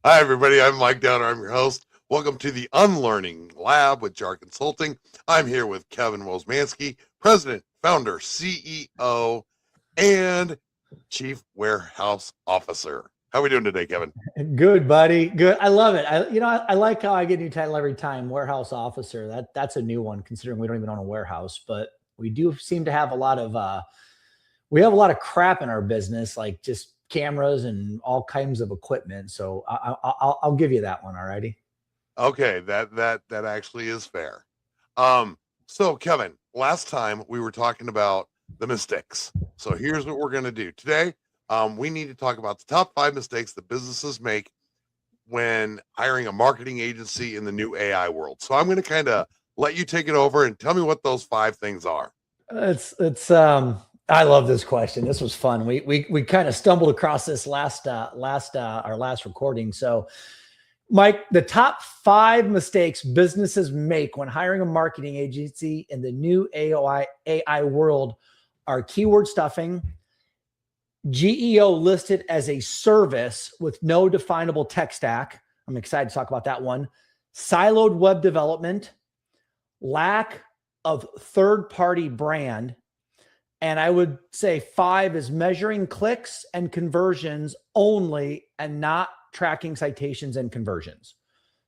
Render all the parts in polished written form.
Hi, everybody. I'm Mike Downer. I'm your host. Welcome to the Unlearning Lab with JAR Consulting. I'm here with Kevin Wosmansky, President, Founder, CEO, and Chief Warehouse Officer. How are we doing today, Kevin? Good, buddy. Good. I love it. I like how I get a new title every time. Warehouse officer. That's a new one, considering we don't even own a warehouse, but we do seem to have a lot of we have a lot of crap in our business, like just cameras and all kinds of equipment. So I'll give you that one. All righty. Okay, that actually is fair. So Kevin, last time we were talking about the mistakes. So here's what we're going to do today. We need to talk about the top 5 mistakes that businesses make when hiring a marketing agency in the new AI world. So I'm going to kind of let you take it over and tell me what those 5 things are. It's I love this question. This was fun. We kind of stumbled across this our last recording. So Mike, the top 5 mistakes businesses make when hiring a marketing agency in the new AI world are keyword stuffing, GEO listed as a service with no definable tech stack. I'm excited to talk about that one. Siloed web development, lack of third-party brand, and I would say 5 is measuring clicks and conversions only and not tracking citations and conversions.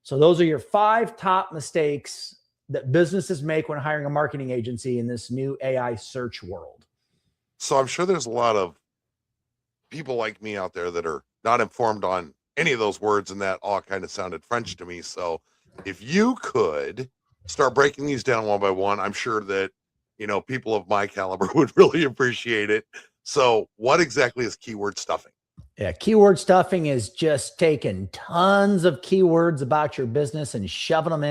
So those are your 5 top mistakes that businesses make when hiring a marketing agency in this new AI search world. So I'm sure there's a lot of people like me out there that are not informed on any of those words, and that all kind of sounded French to me. So if you could start breaking these down one by one, I'm sure that, people of my caliber would really appreciate it. So what exactly is keyword stuffing? Yeah, keyword stuffing is just taking tons of keywords about your business and shoving them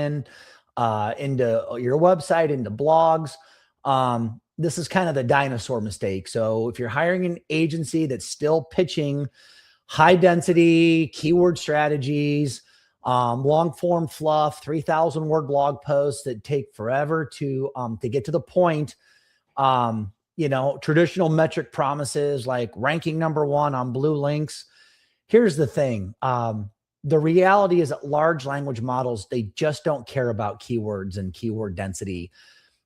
into your website, into blogs. This is kind of the dinosaur mistake. So if you're hiring an agency that's still pitching high density keyword strategies, long form fluff, 3,000 word blog posts that take forever to get to the point, traditional metric promises like ranking #1 on blue links. Here's the thing. The reality is that large language models, they just don't care about keywords and keyword density.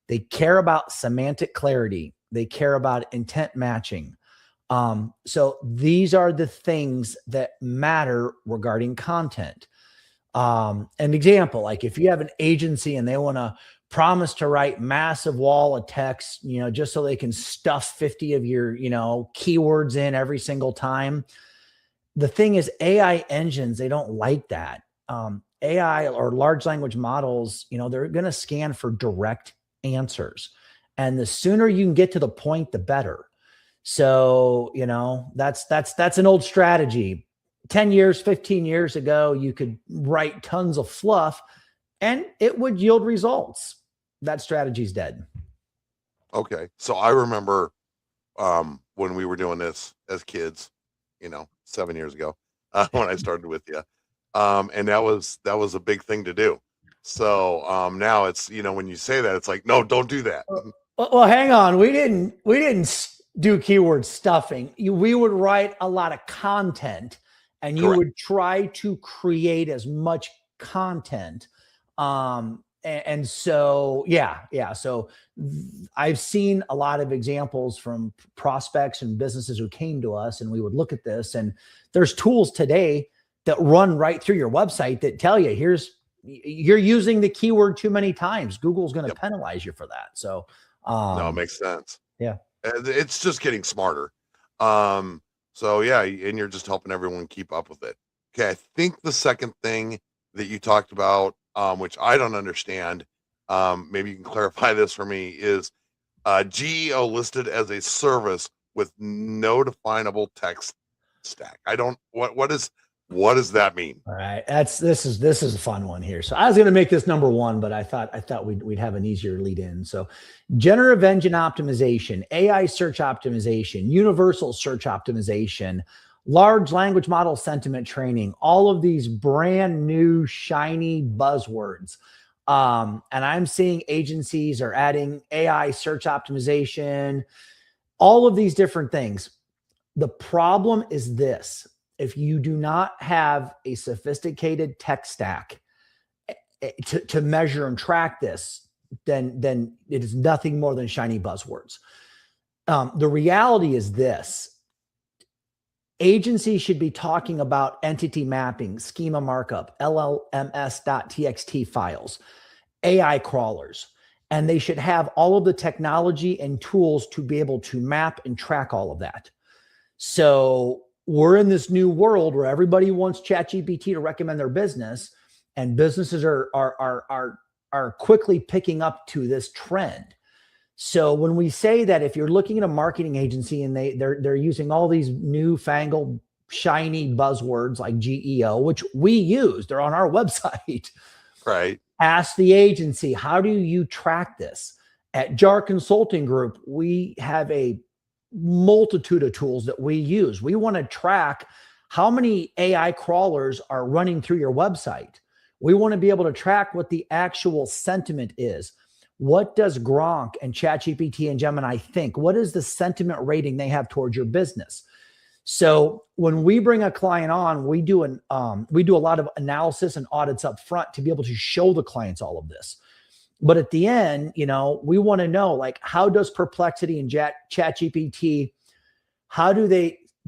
They care about semantic clarity. They care about intent matching. So these are the things that matter regarding content. An example, like if you have an agency and they want to promise to write massive wall of text, just so they can stuff 50 of your, keywords in every single time. The thing is, AI engines, they don't like that. AI or large language models, they're going to scan for direct answers. And the sooner you can get to the point, the better. So, that's an old strategy. 10 years, 15 years ago, you could write tons of fluff and it would yield results. That strategy's dead. Okay. So I remember when we were doing this as kids, 7 years ago, when I started with you. And that was a big thing to do. So now it's, when you say that, it's like, no, don't do that. Well, hang on. We didn't do keyword stuffing. We would write a lot of content and you Correct. would try to create as much content. And so, yeah. So I've seen a lot of examples from prospects and businesses who came to us, and we would look at this, and there's tools today that run right through your website that tell you, you're using the keyword too many times. Google's going to penalize you for that. So, no, it makes sense. Yeah. It's just getting smarter. So yeah, and you're just helping everyone keep up with it. Okay. I think the second thing that you talked about, which I don't understand, maybe you can clarify this for me, is GEO listed as a service with no definable text stack. I don't, what does that mean? All right. This is a fun one here. So I was going to make this #1, but I thought we'd have an easier lead in. So generative engine optimization, AI search optimization, universal search optimization, large language model sentiment training, all of these brand new shiny buzzwords. And I'm seeing agencies are adding AI search optimization, all of these different things. The problem is this. if you do not have a sophisticated tech stack to measure and track this, then it is nothing more than shiny buzzwords. The reality is this: agencies should be talking about entity mapping, schema markup, LLMS.txt files, AI crawlers, and they should have all of the technology and tools to be able to map and track all of that. So we're in this new world where everybody wants ChatGPT to recommend their business, and businesses are quickly picking up to this trend. So when we say that, if you're looking at a marketing agency and they're using all these newfangled shiny buzzwords like GEO, which we use, they're on our website. Right. Ask the agency, how do you track this? At JAR Consulting Group, we have a multitude of tools that we use. We want to track how many AI crawlers are running through your website. We want to be able to track what the actual sentiment is. What does Gronk and ChatGPT and Gemini think? What is the sentiment rating they have towards your business? So when we bring a client on, we do a lot of analysis and audits up front to be able to show the clients all of this. But at the end, we want to know, like, how does Perplexity and ChatGPT,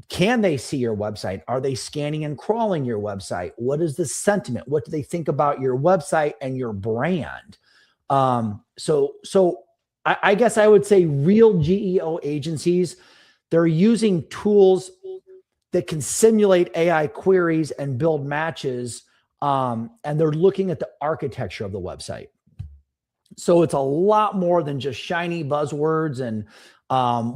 can they see your website? Are they scanning and crawling your website? What is the sentiment? What do they think about your website and your brand? So I guess I would say real GEO agencies, they're using tools that can simulate AI queries and build matches. And they're looking at the architecture of the website. So it's a lot more than just shiny buzzwords and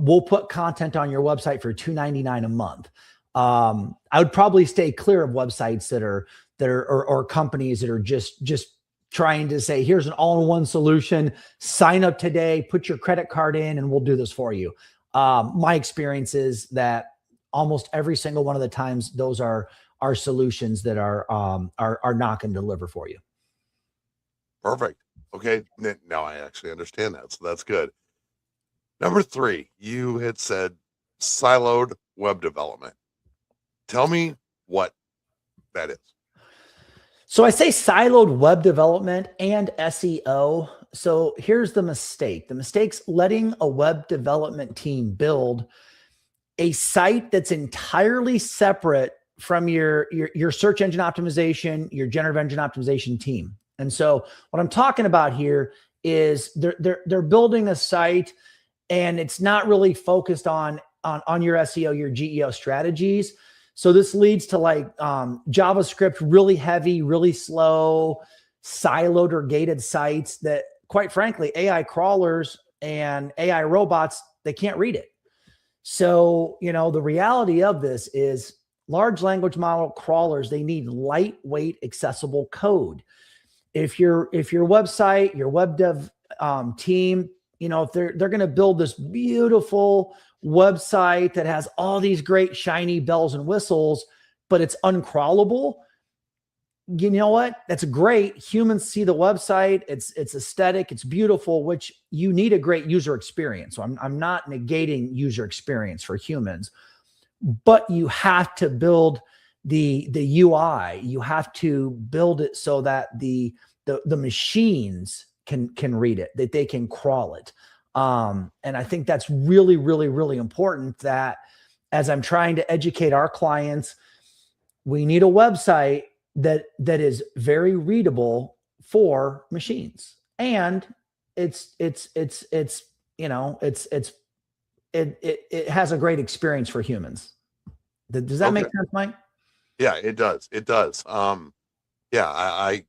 we'll put content on your website for $2.99 a month. I would probably stay clear of websites that are companies that are just trying to say, here's an all-in-one solution, sign up today, put your credit card in, and we'll do this for you. My experience is that almost every single one of the times, those are solutions that are not going to deliver for you. Perfect. Okay. Now I actually understand that. So that's good. Number 3, you had said siloed web development. Tell me what that is. So I say siloed web development and SEO. So here's the mistake. The mistake's letting a web development team build a site that's entirely separate from your search engine optimization, your generative engine optimization team. And so what I'm talking about here is they're building a site and it's not really focused on your SEO, your GEO strategies. So this leads to like JavaScript, really heavy, really slow, siloed or gated sites that, quite frankly, AI crawlers and AI robots, they can't read it. So, the reality of this is large language model crawlers, they need lightweight, accessible code. If your website, your web dev team, if they're going to build this beautiful website that has all these great shiny bells and whistles, but it's uncrawlable, you know what? That's great. Humans see the website. It's aesthetic. It's beautiful, which you need a great user experience. So I'm not negating user experience for humans, but you have to build the UI. You have to build it so that the machines can read it, that they can crawl it. And I think that's really, really, really important, that as I'm trying to educate our clients, we need a website that is very readable for machines. And it has a great experience for humans. Does that make sense, Mike? Yeah, it does. It does. Yeah, I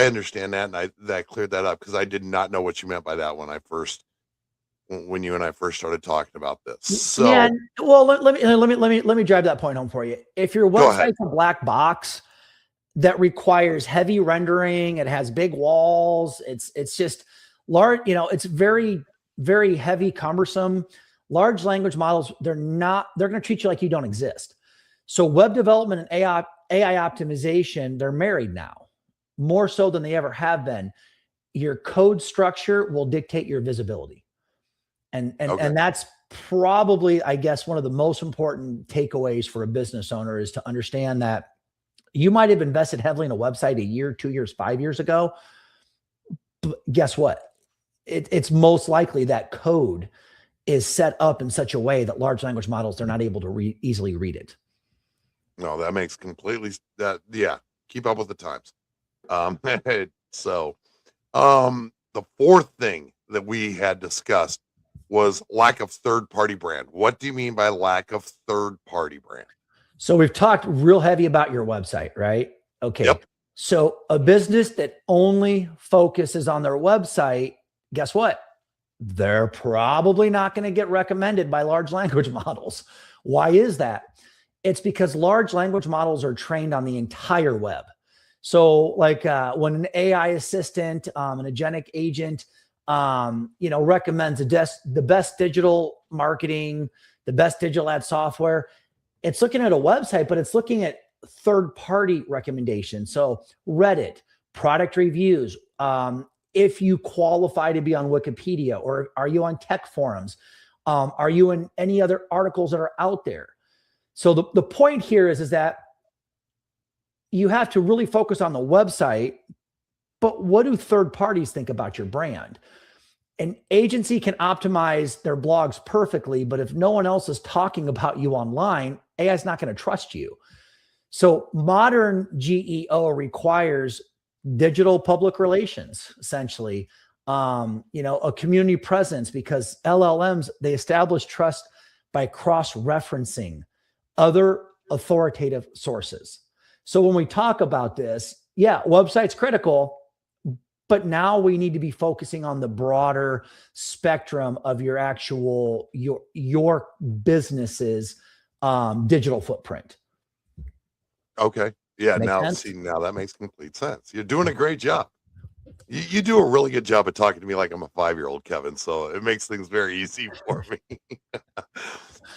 understand that, and that cleared that up, because I did not know what you meant by that when you and I first started talking about this. So yeah, well, let me drive that point home for you. If your website's a black box that requires heavy rendering, it has big walls, it's just large, it's very, very heavy, cumbersome. Large language models, they're going to treat you like you don't exist. So web development and AI optimization, they're married now, more so than they ever have been. Your code structure will dictate your visibility. And that's probably, I guess, one of the most important takeaways for a business owner is to understand that you might have invested heavily in a website a year, 2 years, 5 years ago. But guess what? It's most likely that code is set up in such a way that large language models, they're not able to easily read it. No, that makes completely that. Yeah, keep up with the times. So, the fourth thing that we had discussed was lack of third-party brand. What do you mean by lack of third-party brand? So we've talked real heavy about your website, right? Okay. Yep. So a business that only focuses on their website, guess what? They're probably not going to get recommended by large language models. Why is that? It's because large language models are trained on the entire web. So like when an AI assistant, an agentic agent, recommends the best digital marketing, the best digital ad software, it's looking at a website, but it's looking at third-party recommendations. So Reddit, product reviews, if you qualify to be on Wikipedia, or are you on tech forums? Are you in any other articles that are out there? So the point here is that you have to really focus on the website, but what do third parties think about your brand? An agency can optimize their blogs perfectly, but if no one else is talking about you online, AI is not going to trust you. So modern GEO requires digital public relations, essentially, a community presence, because LLMs, they establish trust by cross-referencing other authoritative sources. So when we talk about this, yeah, website's critical, but now we need to be focusing on the broader spectrum of your actual, your business's digital footprint. Okay. Yeah. Now that makes complete sense. You're doing a great job. You do a really good job of talking to me like I'm a 5-year-old, Kevin. So it makes things very easy for me.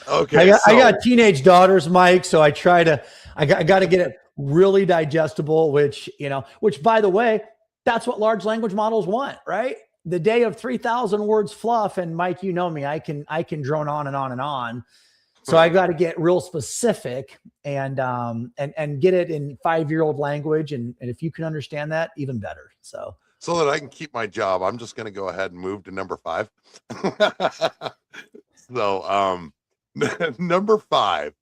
Okay. I got teenage daughters, Mike. So I got to get it really digestible, which by the way, that's what large language models want, right? The day of 3,000 words fluff. And Mike, you know me, I can drone on and on and on. So I got to get real specific and get it in 5-year-old language. And if you can understand that, even better. So that I can keep my job, I'm just going to go ahead and move to number 5. So, number 5,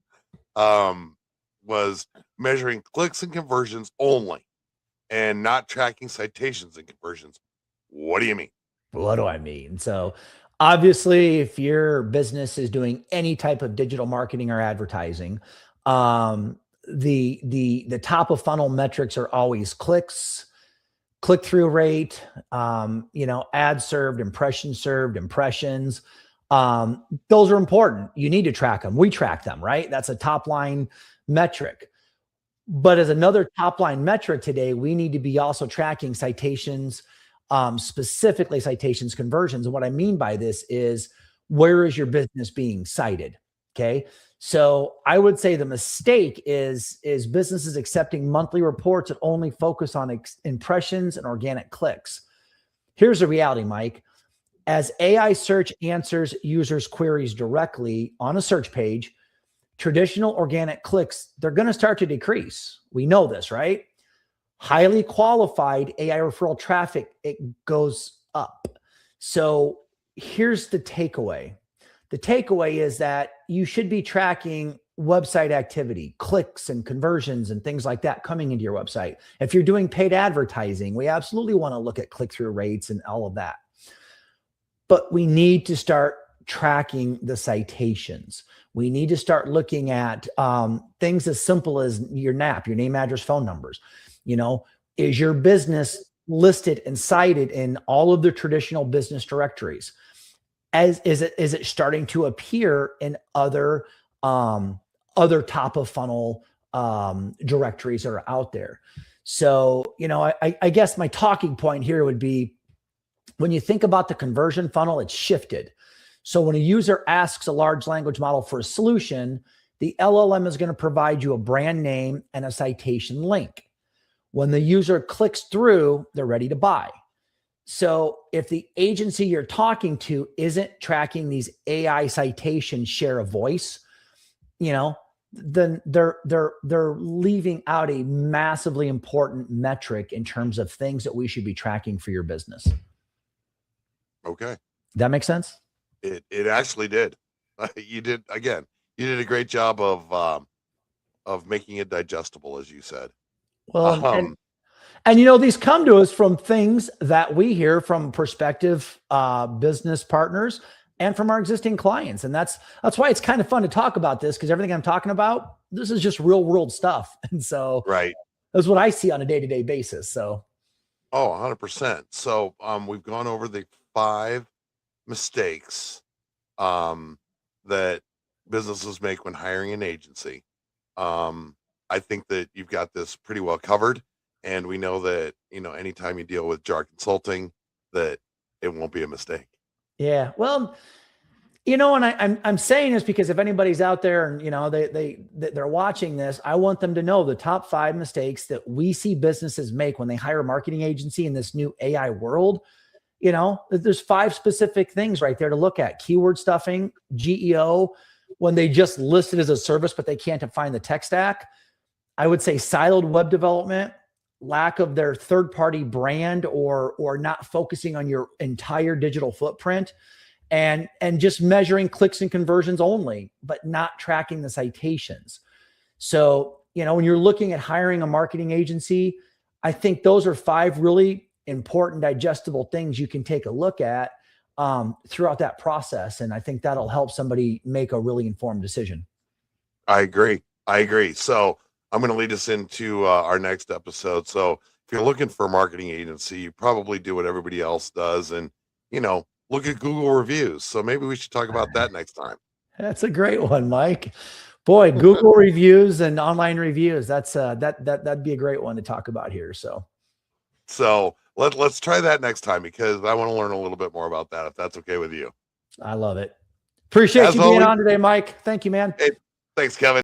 was measuring clicks and conversions only and not tracking citations and conversions. What do you mean? What do I mean? So obviously, if your business is doing any type of digital marketing or advertising, the top of funnel metrics are always clicks, click-through rate, ad served, impressions. Those are important. You need to track them. We track them, right? That's a top line metric. But as another top line metric today, we need to be also tracking citations, specifically citations conversions. And what I mean by this is, where is your business being cited? Okay. So I would say the mistake is businesses accepting monthly reports that only focus on impressions and organic clicks. Here's the reality, Mike. As AI search answers users' queries directly on a search page, traditional organic clicks, they're going to start to decrease. We know this, right? Highly qualified AI referral traffic, it goes up. So here's the takeaway. The takeaway is that you should be tracking website activity, clicks and conversions and things like that coming into your website. If you're doing paid advertising, we absolutely want to look at click-through rates and all of that. But we need to start tracking the citations. We need to start looking at things as simple as your NAP, your name, address, phone numbers. Is your business listed and cited in all of the traditional business directories? Is it starting to appear in other top of funnel directories that are out there? So, I guess my talking point here would be, when you think about the conversion funnel, it's shifted. So when a user asks a large language model for a solution, the LLM is going to provide you a brand name and a citation link. When the user clicks through, they're ready to buy. So if the agency you're talking to isn't tracking these AI citation share of voice, then they're leaving out a massively important metric in terms of things that we should be tracking for your business. Okay. That makes sense? It actually did. You did a great job of making it digestible, as you said. Well, and these come to us from things that we hear from prospective business partners and from our existing clients. And that's why it's kind of fun to talk about this, because everything I'm talking about, this is just real world stuff. And so right. That's what I see on a day-to-day basis. So 100%. So we've gone over the 5 mistakes that businesses make when hiring an agency. I think that you've got this pretty well covered, and we know that anytime you deal with JAR Consulting, that it won't be a mistake. Yeah, well, and I'm saying this because if anybody's out there and they're watching this, I want them to know the top 5 mistakes that we see businesses make when they hire a marketing agency in this new AI world. There's 5 specific things right there to look at: keyword stuffing, GEO, when they just list it as a service but they can't define the tech stack. I would say siloed web development, lack of their third-party brand, or not focusing on your entire digital footprint, and just measuring clicks and conversions only, but not tracking the citations. So, when you're looking at hiring a marketing agency, I think those are 5 really important digestible things you can take a look at throughout that process. And I think that'll help somebody make a really informed decision. I agree. So I'm going to lead us into our next episode. So if you're looking for a marketing agency, you probably do what everybody else does and, look at Google reviews. So maybe we should talk about that next time. That's a great one, Mike. Boy, Google reviews and online reviews. That'd be a great one to talk about here. So let's try that next time, because I want to learn a little bit more about that, if that's okay with you. I love it. Appreciate you being on today, Mike. Thank you, man. Hey, thanks, Kevin.